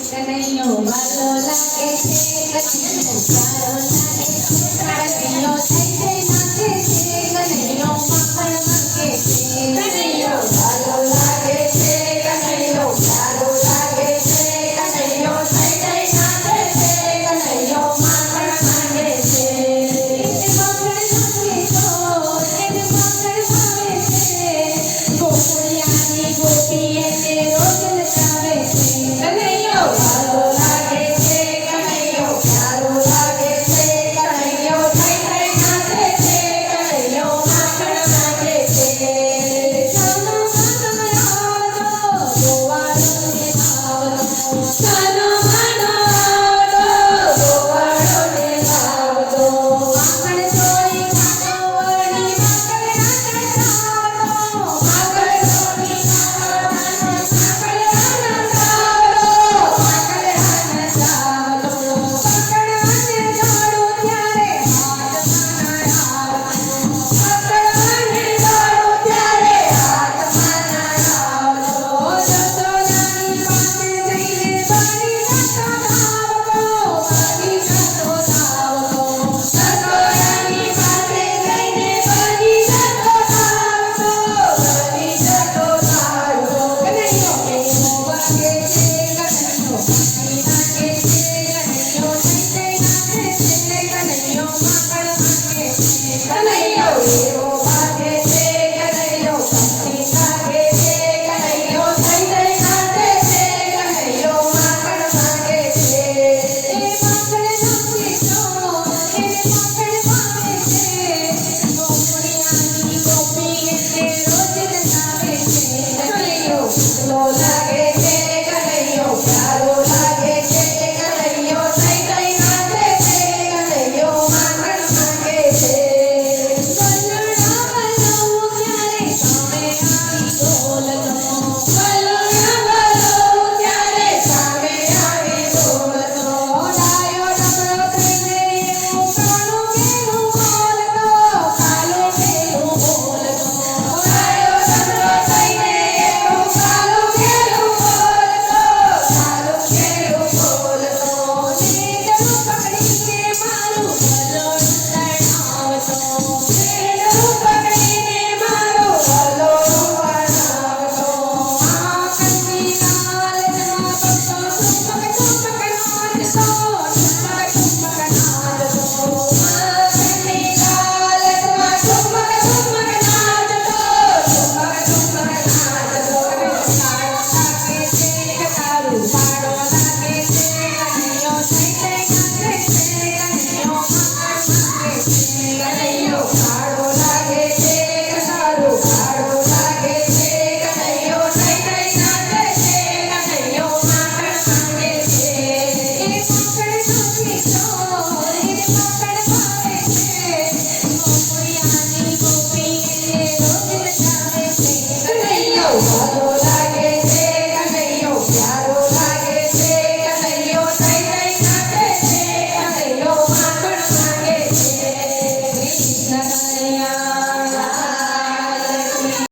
કનૈયો વાલો લાગે છે, કનૈયો સારો લાગે છે, કનૈયો થઈ જઈ નાચે છે, કનૈયો માખણ માંગે છે, કનૈયો વાલો લાગે છે, કનૈયો સારો લાગે છે, કનૈયો થઈ જઈ નાચે છે, કનૈયો માખણ માંગે છે. એને માખણ માંગે તો એને માખણ ભાવે છે, ગોકુળિયાની ગોપી એને રોજ નચાવે છે. કનૈયો વાલો લાગે છે, કનૈયો સારો લાગે છે, કનૈયો થઈ જઈ નાચે છે, કનૈયો માખણ માંગે છે. ચાલો માનો આવડો ગોવાળો ને આવડો, ચાલો માનો આવડો ગોવાળો ને આવડો, માખણ ચોરી ખાતો વળી માખણ આનંદ આવડો, માખણ ચોરી ખાતો વળી માખણ આનંદ આવડો, માખણ આનંદ આવડો. પકડવાને દોડું ત્યારે હાથમાં ના આવડો, પકડવાને દોડું ત્યારે હાથમાં ના આવડો, જસોદાની પાસે જઈને બની જતો લાવડો, બની જતો લાવડો, જસોદાની પાસે જઈને બની જતો લાવડો, બની જતો લાવડો. કનૈયો કેવો વાગે છે, કનૈયો પાછી નાખે છે, કનૈયો થઈ જઈ નાચે છે, કનૈયો માખણ માંગે છે, કનૈયો એવો વાગે છે, કનૈયો પાછી નાખે છે, કનૈયો થઈ જઈ નાચે છે, કનૈયો માખણ માંગે છે. એ માખણ નાખે તો એને માખણ ભાવે છે, ગોકુળિયાની ગોપી એને રોજ નચાવે છે. કનૈયો વાલો લાગે